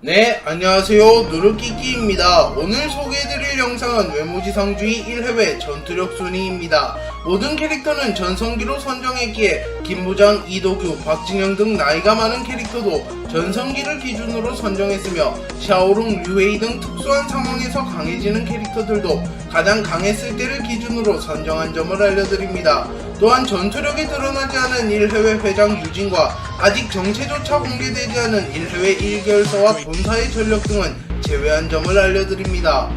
네, 안녕하세요. 누르끼끼입니다. 오늘 소개해드릴 영상은 외모지상주의 1회회 전투력 순위입니다. 모든 캐릭터는 전성기로 선정했기에 김부장, 이도규, 박진영 등 나이가 많은 캐릭터도 전성기를 기준으로 선정했으며 샤오룽, 류웨이 등 특수한 상황에서 강해지는 캐릭터들도 가장 강했을 때를 기준으로 선정한 점을 알려드립니다. 또한 전투력이 드러나지 않은 1회회 회장 유진과 아직 정체조차 공개되지 않은 1회회 1개월사와 본사의 전력 등은 제외한 점을 알려드립니다.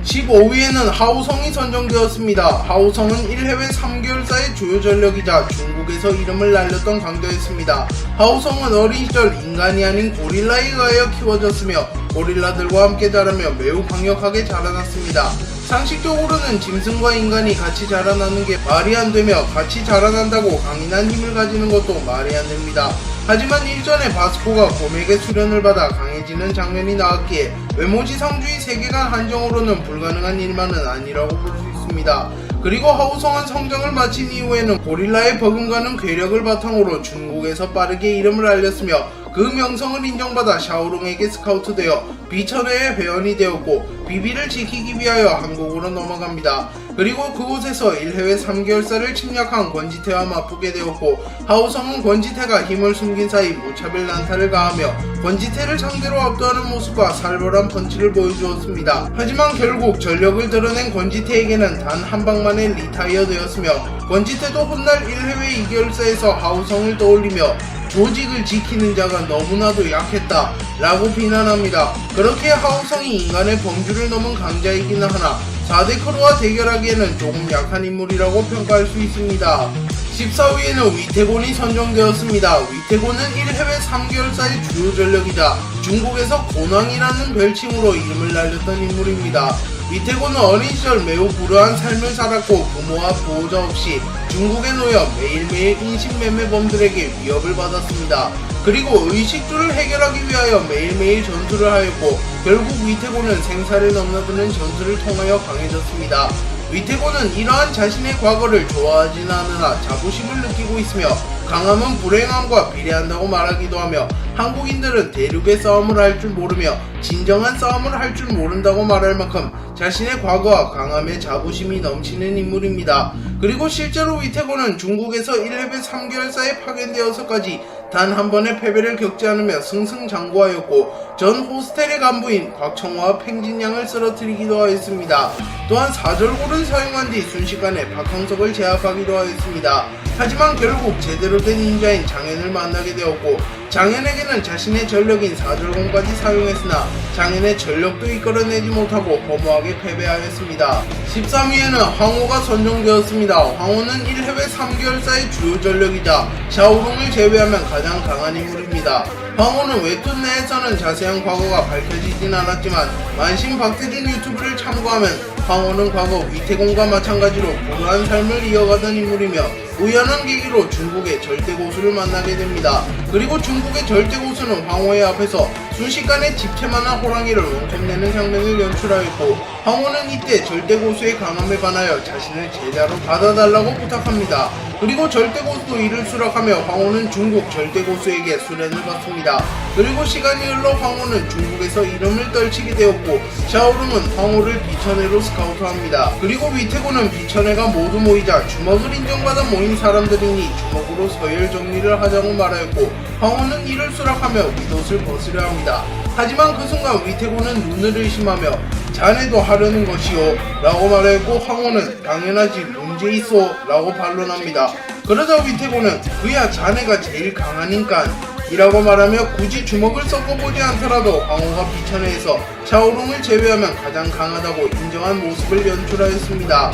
15위에는 하우성이 선정되었습니다. 하우성은 1회회 3개월사의 주요 전력이자 중국에서 이름을 날렸던 강자였습니다. 하우성은 어린 시절 인간이 아닌 고릴라에 의하여 키워졌으며 고릴라들과 함께 자라며 매우 강력하게 자라났습니다. 상식적으로는 짐승과 인간이 같이 자라나는 게 말이 안 되며 같이 자라난다고 강인한 힘을 가지는 것도 말이 안 됩니다. 하지만 일전에 바스코가 곰에게 수련을 받아 강해지는 장면이 나왔기에 외모지상주의 세계관 한정으로는 불가능한 일만은 아니라고 볼 수 있습니다. 그리고 하우성은 성장을 마친 이후에는 고릴라의 버금가는 괴력을 바탕으로 중국에서 빠르게 이름을 알렸으며 그 명성을 인정받아 샤오룽에게 스카우트되어 비천회의 회원이 되었고 비비를 지키기 위하여 한국으로 넘어갑니다. 그리고 그곳에서 1회회 3개월사를 침략한 권지태와 맞붙게 되었고 하우성은 권지태가 힘을 숨긴 사이 무차별 난타를 가하며 권지태를 상대로 압도하는 모습과 살벌한 펀치를 보여주었습니다. 하지만 결국 전력을 드러낸 권지태에게는 단 한 방만에 리타이어 되었으며 권지태도 훗날 1회회 2개월사에서 하우성을 떠올리며 조직을 지키는 자가 너무나도 약했다 라고 비난합니다. 그렇게 하우성이 인간의 범주를 넘은 강자이기는 하나 4대 크루와 대결하기에는 조금 약한 인물이라고 평가할 수 있습니다. 14위에는 위태곤이 선정되었습니다. 위태곤은 1회회 3개월사의 주요 전력이자 중국에서 곤왕이라는 별칭으로 이름을 날렸던 인물입니다. 위태곤은 어린 시절 매우 불우한 삶을 살았고 부모와 보호자 없이 중국에 놓여 매일매일 인신매매범들에게 위협을 받았습니다. 그리고 의식주를 해결하기 위하여 매일매일 전투를 하였고 결국 위태곤은 생사를 넘나드는 전투를 통하여 강해졌습니다. 위태곤은 이러한 자신의 과거를 좋아하지는 않으나 자부심을 느끼고 있으며 강함은 불행함과 비례한다고 말하기도 하며 한국인들은 대륙의 싸움을 할 줄 모르며 진정한 싸움을 할 줄 모른다고 말할 만큼 자신의 과거와 강함에 자부심이 넘치는 인물입니다. 그리고 실제로 위태곤은 중국에서 1회회 3개월사에 파견되어서까지 단 한 번의 패배를 겪지 않으며 승승장구하였고 전 호스텔의 간부인 곽청화와 팽진양을 쓰러뜨리기도 하였습니다. 또한 사절골을 사용한 뒤 순식간에 박항석을 제압하기도 하였습니다. 하지만 결국 제대로 된 인자인 장현을 만나게 되었고 장현에게는 자신의 전력인 사절공까지 사용했으나 장현의 전력도 이끌어내지 못하고 허무하게 패배하였습니다. 13위에는 황호가 선정되었습니다. 황호는 1회회 3개월사의 주요 전력이자 샤오룽을 제외하면 가장 강한 인물입니다. 황호는 웹툰 내에서는 자세한 과거가 밝혀지진 않았지만 만신 박태준 유튜브를 참고하면 황호는 과거 위태곤과 마찬가지로 불우한 삶을 이어가던 인물이며 우연한 계기로 중국의 절대고수를 만나게 됩니다. 그리고 중국의 절대고수는 황호의 앞에서 순식간에 집채만한 호랑이를 원컵내는 장면을 연출하였고 황호는 이때 절대고수의 강함에 반하여 자신을 제자로 받아달라고 부탁합니다. 그리고 절대고수도 이를 수락하며 황호는 중국 절대고수에게 수련을 받습니다. 그리고 시간이 흘러 황호는 중국에서 이름을 떨치게 되었고 샤오룽은 황호를 비천회로 스카우트합니다. 그리고 위태곤은 비천회가 모두 모이자 주먹을 인정받아 모인 사람들이니 주먹으로 서열 정리를 하자고 말하였고 황호는 이를 수락하며 윗옷을 벗으려 합니다. 하지만 그 순간 위태곤은 눈을 의심하며 자네도 하려는 것이오 라고 말하였고 황호는 당연하지 문제 있어 라고 반론합니다. 그러자 위태곤은 그야 자네가 제일 강하니깐 이라고 말하며 굳이 주먹을 섞어보지 않더라도 황호가 비천회에서 샤오룽을 제외하면 가장 강하다고 인정한 모습을 연출하였습니다.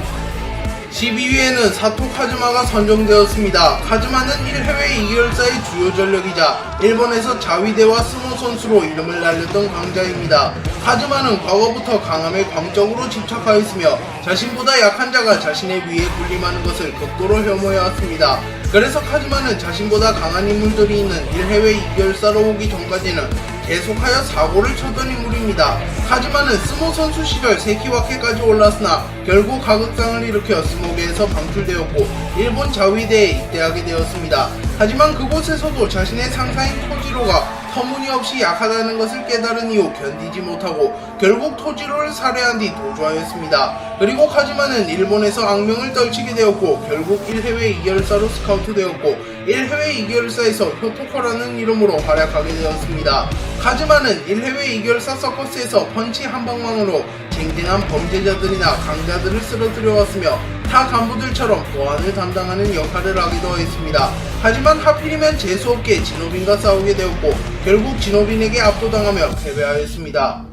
12위에는 사토 카즈마가 선정되었습니다. 카즈마는 1회회 2개월사의 주요 전력이자 일본에서 자위대와 스모 선수로 이름을 날렸던 강자입니다. 카즈마는 과거부터 강함에 광적으로 집착하였으며 자신보다 약한 자가 자신의 위에 군림하는 것을 극도로 혐오해왔습니다. 그래서 카즈마는 자신보다 강한 인물들이 있는 1회회 2개월사로 오기 전까지는 계속하여 사고를 쳤던 인물입니다. 카즈마는 스모 선수 시절 세키와케까지 올랐으나 결국 하극상을 일으켜 스모계에서 방출되었고 일본 자위대에 입대하게 되었습니다. 하지만 그곳에서도 자신의 상사인 토지로가 터무니없이 약하다는 것을 깨달은 이후 견디지 못하고 결국 토지로를 살해한 뒤 도주하였습니다. 그리고 카즈마는 일본에서 악명을 떨치게 되었고 결국 1해외 2결사로 스카우트되었고 1해외 2결사에서 효토코라는 이름으로 활약하게 되었습니다. 카즈마는 1해외 2결사 서커스에서 펀치 한 방만으로 쟁쟁한 범죄자들이나 강자들을 쓰러뜨려 왔으며 타 간부들처럼 보안을 담당하는 역할을 하기도 했습니다. 하지만 하필이면 재수없게 진호빈과 싸우게 되었고 결국 진호빈에게 압도당하며 패배하였습니다.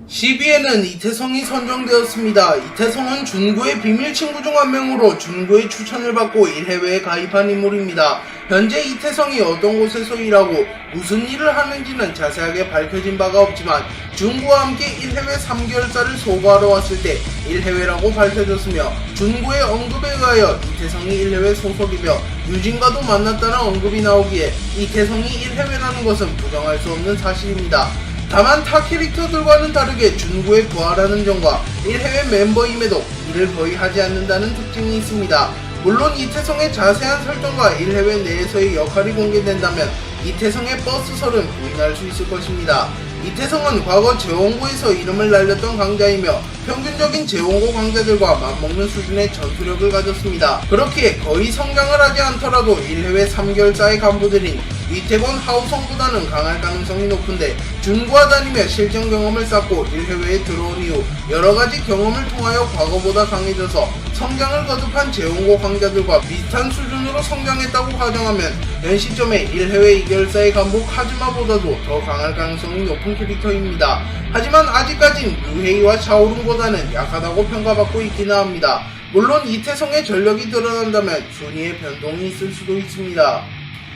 10위에는 이태성이 선정되었습니다. 이태성은 준구의 비밀 친구 중 한 명으로 준구의 추천을 받고 1해외에 가입한 인물입니다. 현재 이태성이 어떤 곳에서 일하고 무슨 일을 하는지는 자세하게 밝혀진 바가 없지만 준구와 함께 1해외 3결사를 소거하러 왔을 때 1해외라고 밝혀졌으며 준구의 언급에 의하여 이태성이 1해외 소속이며 유진과도 만났다는 언급이 나오기에 이태성이 1해외라는 것은 부정할 수 없는 사실입니다. 다만 타 캐릭터들과는 다르게 준구에 부하라는 점과 1해외 멤버임에도 일을 거의 하지 않는다는 특징이 있습니다. 물론 이태성의 자세한 설정과 1해외 내에서의 역할이 공개된다면 이태성의 버스설은 부인할 수 있을 것입니다. 이태성은 과거 재원고에서 이름을 날렸던 강자이며 평균적인 재원고 강자들과 맞먹는 수준의 전투력을 가졌습니다. 그렇기에 거의 성장을 하지 않더라도 1해외 3결사의 간부들인 이태권 하우성보다는 강할 가능성이 높은데 준구와 다니며 실전 경험을 쌓고 1해외에 들어온 이후 여러가지 경험을 통하여 과거보다 강해져서 성장을 거듭한 재원고 강자들과 비슷한 수준으로 성장했다고 가정하면 현 시점에 1해외 2결사의 간부 카즈마보다도 더 강할 가능성이 높은 캐릭터입니다. 하지만 아직까진 류헤이와 샤오룽보다는 약하다고 평가받고 있기는 합니다. 물론 이태성의 전력이 드러난다면 순위의 변동이 있을 수도 있습니다.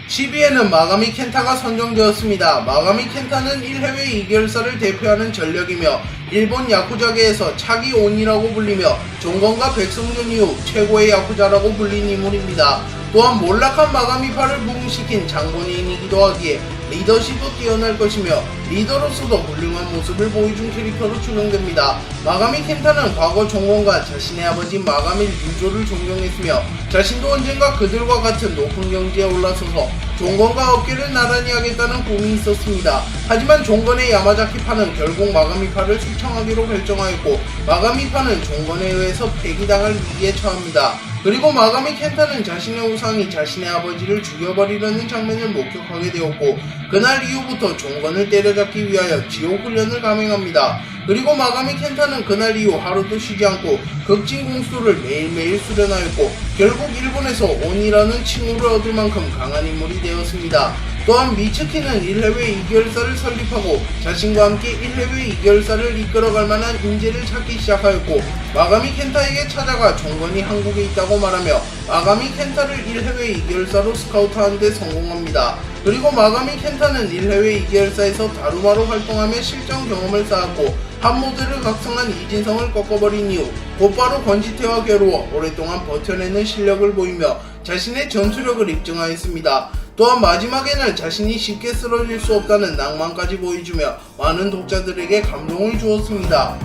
10위에는 마가미 켄타가 선정되었습니다. 마가미 켄타는 1해외 2결사를 대표하는 전력이며 일본 야쿠자계에서 차기 온이라고 불리며 종건과 백성전 이후 최고의 야쿠자라고 불린 인물입니다. 또한 몰락한 마가미파를 부흥시킨 장본인이기도 하기에 리더십도 뛰어날 것이며 리더로서도 훌륭한 모습을 보여준 캐릭터로 추정됩니다. 마가미 켄타는 과거 종건과 자신의 아버지 마가미 류조를 존경했으며 자신도 언젠가 그들과 같은 높은 경지에 올라서서 종건과 어깨를 나란히 하겠다는 꿈이 있었습니다. 하지만 종건의 야마자키파는 결국 마가미파를 숙청하기로 결정하였고 마가미파는 종건에 의해서 폐기당할 위기에 처합니다. 그리고 마가미 켄타는 자신의 우상이 자신의 아버지를 죽여버리려는 장면을 목격하게 되었고 그날 이후부터 종건을 때려잡기 위하여 지옥 훈련을 감행합니다. 그리고 마가미 켄타는 그날 이후 하루도 쉬지 않고 극진공수를 매일매일 수련하였고 결국 일본에서 온이라는 칭호를 얻을 만큼 강한 인물이 되었습니다. 또한 미츠키는 1해외 2결사를 설립하고 자신과 함께 1해외 2결사를 이끌어갈 만한 인재를 찾기 시작하였고 마가미 켄타에게 찾아가 종건이 한국에 있다고 말하며 마가미 켄타를 1해외 2결사로 스카우트하는 데 성공합니다. 그리고 마가미 켄타는 1해외 2결사에서 다루마로 활동하며 실전 경험을 쌓았고 한 모델을 각성한 이진성을 꺾어버린 이후 곧바로 건지태와 겨루어 오랫동안 버텨내는 실력을 보이며 자신의 전투력을 입증하였습니다. 또한 마지막에는 자신이 쉽게 쓰러질 수 없다는 낭만까지 보여주며 많은 독자들에게 감동을 주었습니다.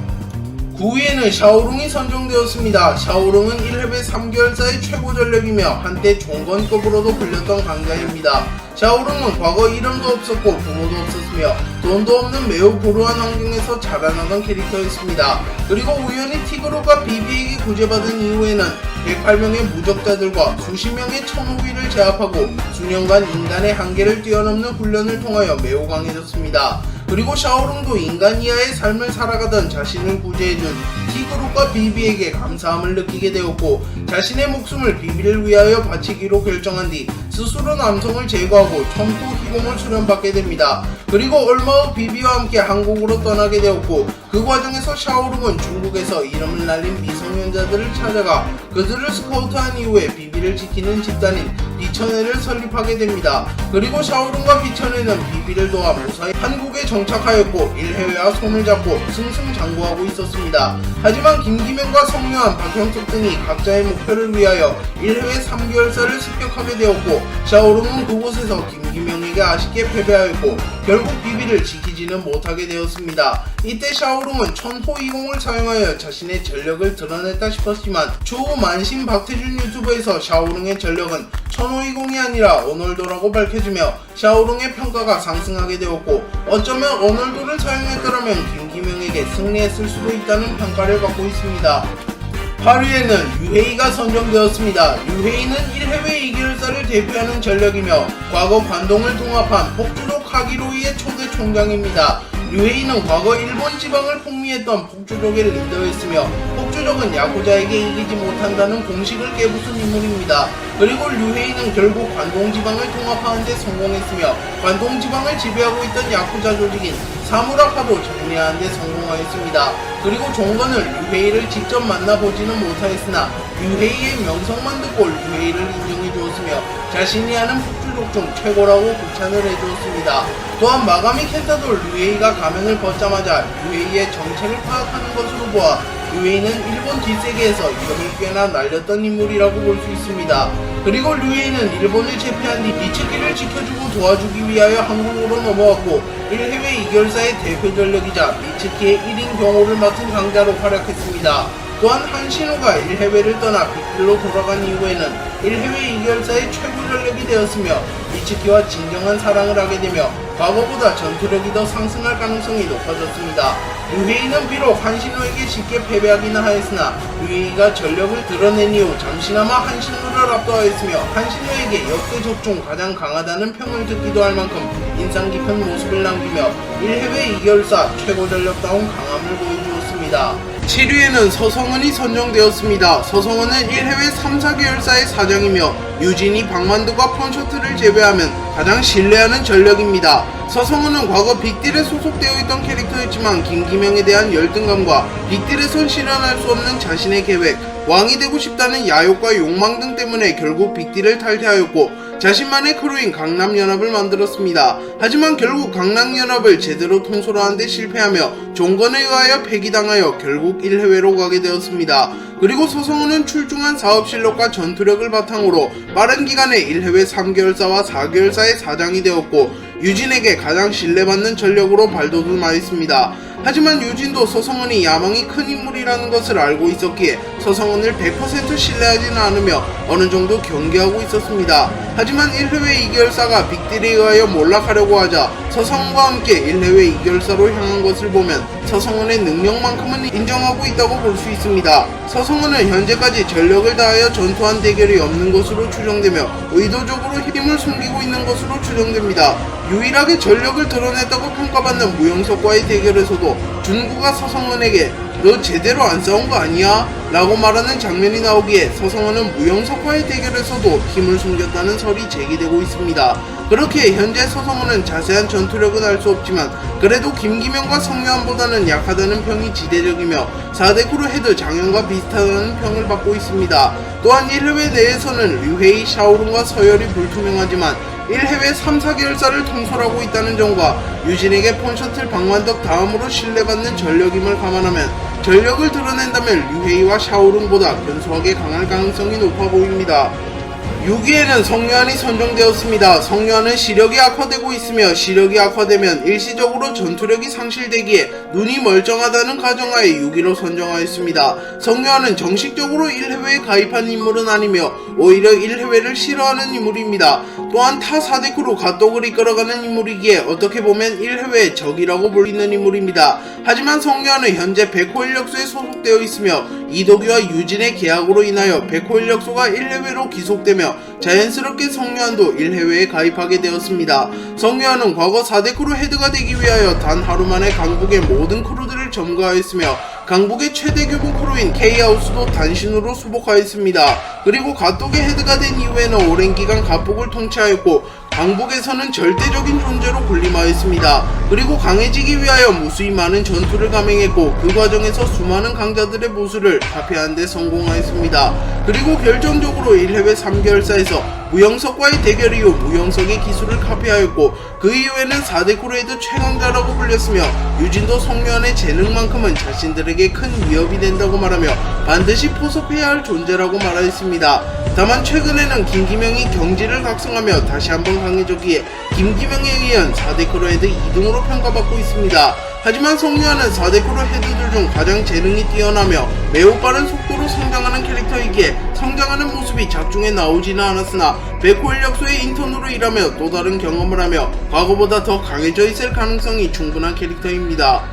9위에는 샤오룽이 선정되었습니다. 샤오룽은 1해외 3결사의 최고 전력이며 한때 종건급으로도 불렸던 강자입니다. 샤오룽은 과거 이름도 없었고 부모도 없었으며 돈도 없는 매우 불우한 환경에서 자라나던 캐릭터였습니다. 그리고 우연히 티그룹과 비비에게 구제받은 이후에는 108명의 무적자들과 수십 명의 천호귀를 제압하고 수년간 인간의 한계를 뛰어넘는 훈련을 통하여 매우 강해졌습니다. 그리고 샤오룽도 인간 이하의 삶을 살아가던 자신을 구제해준 티그룹과 비비에게 감사함을 느끼게 되었고 자신의 목숨을 비비를 위하여 바치기로 결정한 뒤 스스로 남성을 제거하고 첨토 희공을 수련받게 됩니다. 그리고 얼마 후 비비와 함께 한국으로 떠나게 되었고 그 과정에서 샤오룽은 중국에서 이름을 날린 미성년자들을 찾아가 그들을 스카우트한 이후에 비비를 지키는 집단인 비천회를 설립하게 됩니다. 그리고 샤오룽과 비천회는 비비를 도와 무사히 한국에 정착하였고 1해외와 손을 잡고 승승장구하고 있었습니다. 하지만 김기명과 성요한, 박형석 등이 각자의 목표를 위하여 1해외 3결사를 습격하게 되었고 샤오룽은 그곳에서 김기명에게 아쉽게 패배하였고 결국 비비를 지키지는 못하게 되었습니다. 이때 샤오룽은 천호이공을 사용하여 자신의 전력을 드러냈다 싶었지만 추후 만신 박태준 유튜브에서 샤오룽의 전력은 천호이공이 아니라 오널도라고 밝혀지며 샤오룽의 평가가 상승하게 되었고, 어쩌면 오널도를 사용했더라면 김기명에게 승리했을 수도 있다는 평가를 받고 있습니다. 8위에는 류헤이가 선정되었습니다. 류헤이는 1해외 2개월사를 대표하는 전력이며 과거 관동을 통합한 폭주족 카기로이의 초대 총장입니다. 류헤이는 과거 일본 지방을 풍미했던 폭주족의 리더였으며 폭주족은 야쿠자에게 이기지 못한다는 공식을 깨부순 인물입니다. 그리고 류헤이는 결국 관동 지방을 통합하는 데 성공했으며 관동 지방을 지배하고 있던 야쿠자 조직인 사무라카도 정리하는 데 성공하였습니다. 그리고 종건은 류헤이를 직접 만나보지는 못하였으나 류헤이의 명성만 듣고 류헤이를 인정해 주었으며 자신이 아는 폭주족 중 최고라고 극찬을 해주었습니다. 또한 마가미 켄타도 류헤이가 가면을 벗자마자 류헤이의 정체를 파악하는 것으로 보아 류헤이는 일본 뒷세계에서 이름을 꽤나 날렸던 인물이라고 볼 수 있습니다. 그리고 류헤이는 일본을 제패한 뒤 미츠키를 지켜주고 도와주기 위하여 한국으로 넘어왔고 1해외 2개월사의 대표 전력이자 미츠키의 1인 경호를 맡은 강자로 활약했습니다. 또한 한신호가 1해외를 떠나 빅딜로 돌아간 이후에는 1해외 2개월사의 최고 전력이 되었으며 미츠키와 진정한 사랑을 하게 되며 과거보다 전투력이 더 상승할 가능성이 높아졌습니다. 류헤이는 비록 한신호에게 쉽게 패배하기는 하였으나 류헤이가 전력을 드러낸 이후 잠시나마 한신호를 압도하였으며 한신호에게 역대 적 중 가장 강하다는 평을 듣기도 할 만큼 인상 깊은 모습을 남기며 1해외 2개월사 최고 전력다운 강함을 보여주었습니다. 7위에는 서성은이 선정되었습니다. 서성은은 1해외 3, 4개월사의 사장이며 유진이 박만두과 펀셔트를 제외하면 가장 신뢰하는 전력입니다. 서성은은 과거 빅딜에 소속되어 있던 캐릭터였지만 김기명에 대한 열등감과 빅딜에선 실현할 수 없는 자신의 계획, 왕이 되고 싶다는 야욕과 욕망 등 때문에 결국 빅딜을 탈퇴하였고 자신만의 크루인 강남연합을 만들었습니다. 하지만 결국 강남연합을 제대로 통솔하는 데 실패하며 종건에 의하여 폐기당하여 결국 1해외로 가게 되었습니다. 그리고 서성은은 출중한 사업 실력과 전투력을 바탕으로 빠른 기간에 1해외 3개월사와 4개월사의 사장이 되었고 유진에게 가장 신뢰받는 전력으로 발돋움하였습니다. 하지만 유진도 서성은이 야망이 큰 인물이라는 것을 알고 있었기에 서성은을 100% 신뢰하지는 않으며 어느 정도 경계하고 있었습니다. 하지만 1해외 2개월사가 빅딜에 의하여 몰락하려고 하자 서성은과 함께 1해외 2개월사로 향한 것을 보면 서성은의 능력만큼은 인정하고 있다고 볼 수 있습니다. 서성은은 현재까지 전력을 다하여 전투한 대결이 없는 것으로 추정되며 의도적으로 힘을 숨기고 있는 것으로 추정됩니다. 유일하게 전력을 드러냈다고 평가받는 무영석과의 대결에서도 준구가 서성은에게 너 제대로 안 싸운 거 아니야? 라고 말하는 장면이 나오기에 서성은은 무영석과의 대결에서도 힘을 숨겼다는 설이 제기되고 있습니다. 그렇게 현재 서성은은 자세한 전투력은 알 수 없지만 그래도 김기명과 성유한보다는 약하다는 평이 지대적이며 4대 크루 헤드 장현과 비슷하다는 평을 받고 있습니다. 또한 1해외 내에서는 류헤이, 샤오룽과 서열이 불투명하지만 1해외 3, 4개월사를 통솔하고 있다는 점과 유진에게 폰셔틀 박만덕 다음으로 신뢰받는 전력임을 감안하면 전력을 드러낸다면 류헤이와 샤오룽보다 근소하게 강할 가능성이 높아 보입니다. 6위에는 성유한이 선정되었습니다. 성유한은 시력이 악화되고 있으며 시력이 악화되면 일시적으로 전투력이 상실되기에 눈이 멀쩡하다는 가정하에 6위로 선정하였습니다. 성유한은 정식적으로 1해외에 가입한 인물은 아니며 오히려 1해외를 싫어하는 인물입니다. 또한 타 4대 크루 가독을 이끌어가는 인물이기에 어떻게 보면 1해외의 적이라고 볼 수 있는 인물입니다. 하지만 성유한은 현재 백호 인력소에 소속되어 있으며 이도규와 유진의 계약으로 인하여 백호 인력소가 1해외로 기속되며 자연스럽게 성유한도 1해외에 가입하게 되었습니다. 성유한은 과거 4대 크루 헤드가 되기 위하여 단 하루 만에 강북의 모든 크루들을 점거하였으며 강북의 최대 규모 크루인 K하우스도 단신으로 수복하였습니다. 그리고 가독의 헤드가 된 이후에는 오랜 기간 가폭을 통치하였고 강북에서는 절대적인 존재로 군림하였습니다. 그리고 강해지기 위하여 무수히 많은 전투를 감행했고 그 과정에서 수많은 강자들의 보수를 타피하는 데 성공하였습니다. 그리고 결정적으로 1해외 3개월사에서 무영석과의 대결 이후 무영석의 기술을 카피하였고 그 이후에는 4대 크루헤드 최강자라고 불렸으며 유진도 성유한의 재능만큼은 자신들에게 큰 위협이 된다고 말하며 반드시 포섭해야 할 존재라고 말하였습니다. 다만 최근에는 김기명이 경지를 각성하며 다시 한번 강해졌기에 김기명에 의한 4대 크루헤드 2등으로 평가받고 있습니다. 하지만 송유아는 4대 크루 헤드들 중 가장 재능이 뛰어나며 매우 빠른 속도로 성장하는 캐릭터이기에 성장하는 모습이 작중에 나오지는 않았으나 백호 인력소의 인턴으로 일하며 또 다른 경험을 하며 과거보다 더 강해져 있을 가능성이 충분한 캐릭터입니다.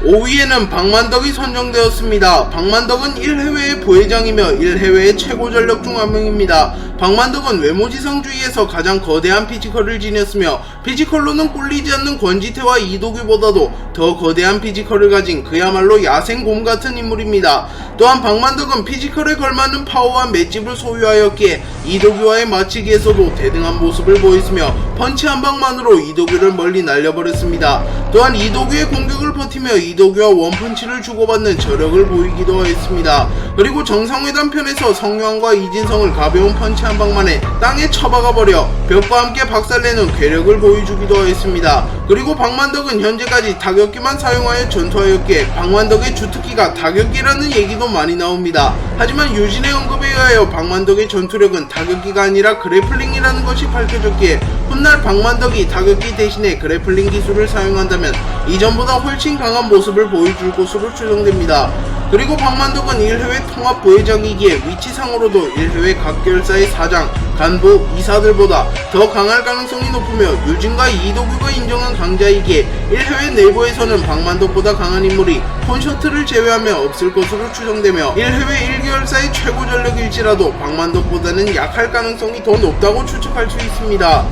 5위에는 박만덕이 선정되었습니다. 박만덕은 1해외의 부회장이며 1해외의 최고 전력 중 한 명입니다. 박만덕은 외모지상주의에서 가장 거대한 피지컬을 지녔으며 피지컬로는 꿀리지 않는 권지태와 이도규보다도 더 거대한 피지컬을 가진 그야말로 야생곰 같은 인물입니다. 또한 박만덕은 피지컬에 걸맞는 파워와 맷집을 소유하였기에 이도규와의 맞추기에서도 대등한 모습을 보였으며 펀치 한 방만으로 이도규를 멀리 날려버렸습니다. 또한 이도규의 공격을 버티며 이도규와 원펀치를 주고받는 저력을 보이기도 했습니다. 그리고 정상회담 편에서 성유한과 이진성을 가벼운 펀치 한 방만에 땅에 처박아버려 벽과 함께 박살내는 괴력을 보여주기도 했습니다. 그리고 박만덕은 현재까지 타격기만 사용하여 전투하였기에 박만덕의 주특기가 타격기라는 얘기도 많이 나옵니다. 하지만 유진의 언급에 의하여 박만덕의 전투력은 타격기가 아니라 그래플링이라는 것이 밝혀졌기에 훗날 박만덕이 타격기 대신에 그래플링 기술을 사용한다면 이전보다 훨씬 강한 모습을 보여줄 것으로 추정됩니다. 그리고 박만덕은 1해외 통합 부회장이기에 위치상으로도 1해외 각 계열사의 사장, 간부, 이사들보다 더 강할 가능성이 높으며 유진과 이도규가 인정한 강자이기에 1해외 내부에서는 박만덕보다 강한 인물이 폰셔틀을 제외하며 없을 것으로 추정되며 1해외 1계열사의 최고 전력일지라도 박만덕보다는 약할 가능성이 더 높다고 추측할 수 있습니다.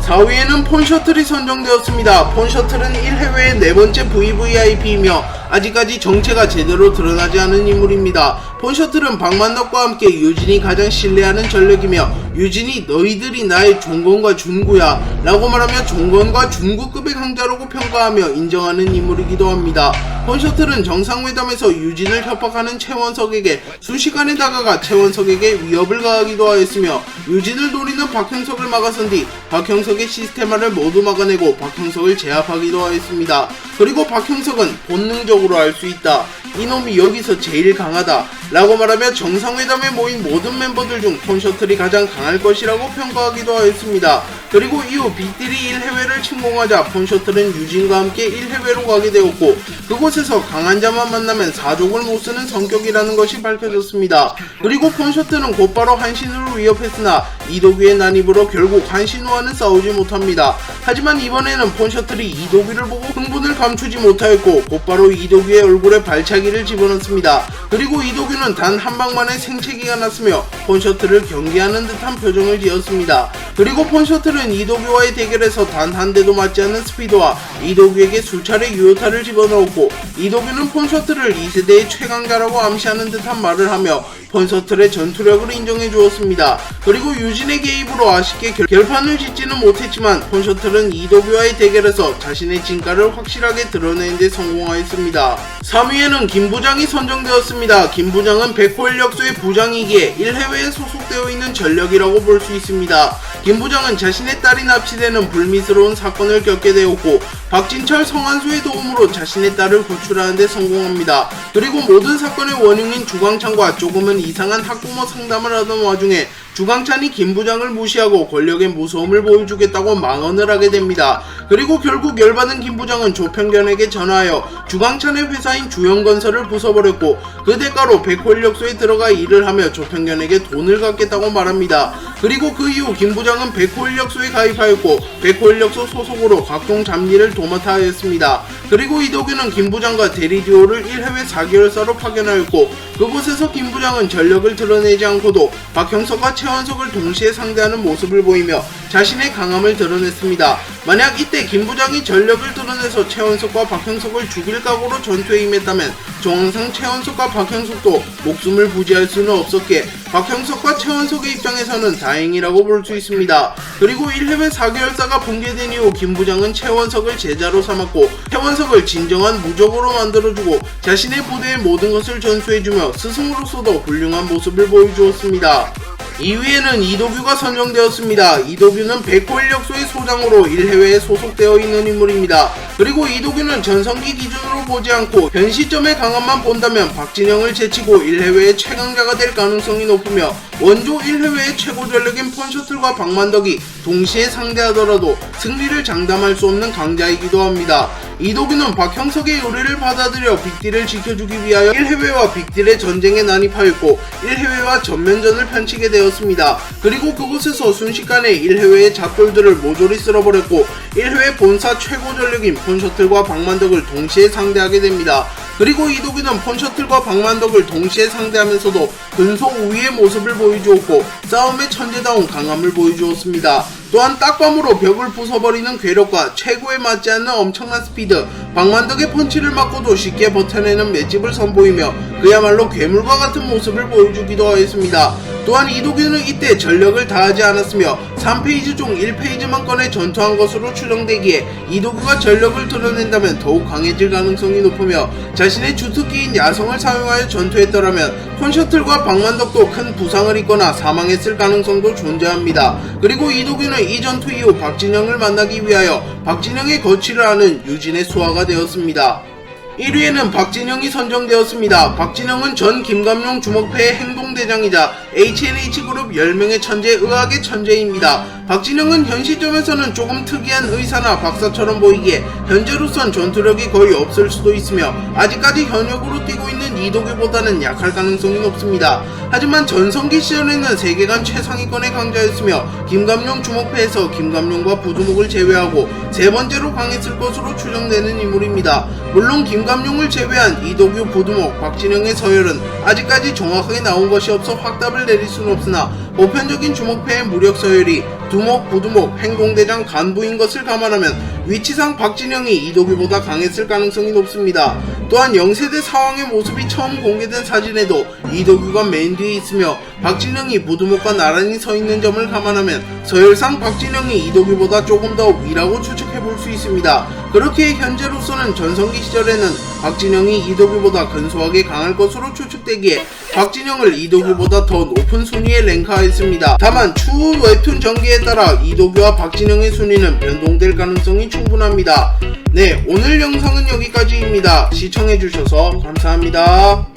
4위에는 폰셔틀이 선정되었습니다. 폰셔틀은 1해외의 네번째 VVIP이며 아직까지 정체가 제대로 드러나지 않은 인물입니다. 폰셔틀은 박만덕과 함께 유진이 가장 신뢰하는 전력이며 유진이 너희들이 나의 종건과 준구야 라고 말하며 종건과 준구급의 강자라고 평가하며 인정하는 인물이기도 합니다. 폰셔틀은 정상회담에서 유진을 협박하는 최원석에게 순식간에 다가가 최원석에게 위협을 가하기도 하였으며 유진을 노리는 박형석을 막아선 뒤 박형석의 시스테마를 모두 막아내고 박형석을 제압하기도 하였습니다. 그리고 박형석은 본능적으로 알 수 있다. 이놈이 여기서 제일 강하다 라고 말하며 정상회담에 모인 모든 멤버들 중 폰셔틀이 가장 강할 것이라고 평가하기도 하였습니다. 그리고 이후 빅딜이 1해외를 침공하자 폰셔틀은 유진과 함께 1해외로 가게 되었고 그곳에서 강한 자만 만나면 사족을 못쓰는 성격이라는 것이 밝혀졌습니다. 그리고 폰셔틀은 곧바로 한신우를 위협했으나 이도규의 난입으로 결국 한신우와는 싸우지 못합니다. 하지만 이번에는 폰셔틀이 이도규를 보고 흥분을 감추지 못하였고 곧바로 이도규의 얼굴에 발차기를 집어넣습니다. 그리고 이도규는 단 한 방만에 생채기가 났으며 폰셔틀을 경계하는 듯한 표정을 지었습니다. 그리고 폰셔틀은 이도규와의 대결에서 단 한 대도 맞지 않는 스피드와 이도규에게 수차례 유효타를 집어넣었고 이도규는 폰셔틀을 2세대의 최강자라고 암시하는 듯한 말을 하며 폰셔틀의 전투력을 인정해 주었습니다. 그리고 유진의 개입으로 아쉽게 결판을 짓지는 못했지만 폰셔틀은 이도규와의 대결에서 자신의 진가를 확실하게 드러내는 데 성공하였습니다. 3위에는 김부장이 선정되었습니다. 김부장은 백호 인력소의 부장이기에 1해외에 소속되어 있는 전력이라고 볼 수 있습니다. 김부장은 자신의 딸이 납치되는 불미스러운 사건을 겪게 되었고 박진철, 성한수의 도움으로 자신의 딸을 구출하는 데 성공합니다. 그리고 모든 사건의 원흉인 주광찬과 조금은 이상한 학부모 상담을 하던 와중에 주광찬이 김부장을 무시하고 권력의 무서움을 보여주겠다고 망언을 하게 됩니다. 그리고 결국 열받은 김부장은 조평견에게 전화하여 주광찬의 회사인 주영건설을 부숴버렸고 그 대가로 백호 인력소에 들어가 일을 하며 조평견에게 돈을 갚겠다고 말합니다. 그리고 그 이후 김부장은 백호 인력소에 가입하였고 백호 인력소 소속으로 각종 잡일을 도맡아 하였습니다. 그리고 이도규는 김부장과 대리듀오를 1해외 4개월사로 파견하였고 그곳에서 김부장은 전력을 드러내지 않고도 박형석과 최원석을 동시에 상대하는 모습을 보이며 자신의 강함을 드러냈습니다. 만약 이때 김부장이 전력을 드러내서 최원석과 박형석을 죽일 각오로 전투에 임했다면 정황상 최원석과 박형석도 목숨을 부지할 수는 없었기에 박형석과 최원석의 입장에서는 다행이라고 볼 수 있습니다. 그리고 1해외 4개월사가 붕괴된 이후 김부장은 최원석을 제자로 삼았고 최원석을 진정한 무적으로 만들어주고 자신의 부대의 모든 것을 전수해주며 스승으로서도 훌륭한 모습을 보여주었습니다. 2위에는 이도규가 선정되었습니다. 이도규는 백호 인력소의 소장으로 1해외에 소속되어 있는 인물입니다. 그리고 이도규는 전성기 기준으로 보지 않고 현 시점의 강함만 본다면 박진영을 제치고 1해외의 최강자가 될 가능성이 높으며 원조 1해외의 최고 전력인 폰셔틀과 박만덕이 동시에 상대하더라도 승리를 장담할 수 없는 강자이기도 합니다. 이도규는 박형석의 요리를 받아들여 빅딜을 지켜주기 위하여 1해외와 빅딜의 전쟁에 난입하였고 1해외와 전면전을 펼치게 되었습니다. 그리고 그곳에서 순식간에 1해외의 잡돌들을 모조리 쓸어버렸고 1해외 본사 최고 전력인 폰셔틀과 박만덕을 동시에 상대하게 됩니다. 그리고 이도규는 폰셔틀과 박만덕을 동시에 상대하면서도 근소 우위의 모습을 보여주었고 싸움의 천재다운 강함을 보여주었습니다. 또한 딱밤으로 벽을 부숴버리는 괴력과 최고에 맞지 않는 엄청난 스피드, 박만덕의 펀치를 맞고도 쉽게 버텨내는 맷집을 선보이며 그야말로 괴물과 같은 모습을 보여주기도 하였습니다. 또한 이도규는 이때 전력을 다하지 않았으며 3페이지 중 1페이지만 꺼내 전투한 것으로 추정되기에 이도규가 전력을 드러낸다면 더욱 강해질 가능성이 높으며 자신의 주특기인 야성을 사용하여 전투했더라면 폰셔틀과 박만덕도 큰 부상을 입거나 사망했을 가능성도 존재합니다. 그리고 이도규는 이 전투 이후 박진영을 만나기 위하여 박진영의 거취를 아는 유진의 수하가 되었습니다. 1위에는 박진영이 선정되었습니다. 박진영은 전 김감룡 주먹패의 행동대장이자 HNH그룹 10명의 천재 의학의 천재입니다. 박진영은 현 시점에서는 조금 특이한 의사나 박사처럼 보이기에 현재로선 전투력이 거의 없을 수도 있으며 아직까지 현역으로 뛰고 있는 이도규보다는 약할 가능성이 높습니다. 하지만 전성기 시절에는 세계관 최상위권의 강자였으며 김감룡 주먹패에서 김감룡과 부두목을 제외하고 세 번째로 강했을 것으로 추정되는 인물입니다. 물론 김감룡을 제외한 이도규, 부두목, 박진영의 서열은 아직까지 정확하게 나온 것이 없어 확답을 내릴 수는 없으나 보편적인 주먹패의 무력 서열이 두목, 부두목, 행동대장 간부인 것을 감안하면 위치상 박진영이 이도규보다 강했을 가능성이 높습니다. 또한 영세대 사왕의 모습이 처음 공개된 사진에도 이도규가 맨 뒤에 있으며 박진영이 부두목과 나란히 서 있는 점을 감안하면 서열상 박진영이 이도규보다 조금 더 위라고 추측해볼 수 있습니다. 그렇게 현재로서는 전성기 시절에는 박진영이 이도규보다 근소하게 강할 것으로 추측되기에 박진영을 이도규보다 더 높은 순위에 랭크하였습니다. 다만 추후 웹툰 전개에 따라 이도규와 박진영의 순위는 변동될 가능성이 충분합니다. 네, 오늘 영상은 여기까지입니다. 시청해주셔서 감사합니다.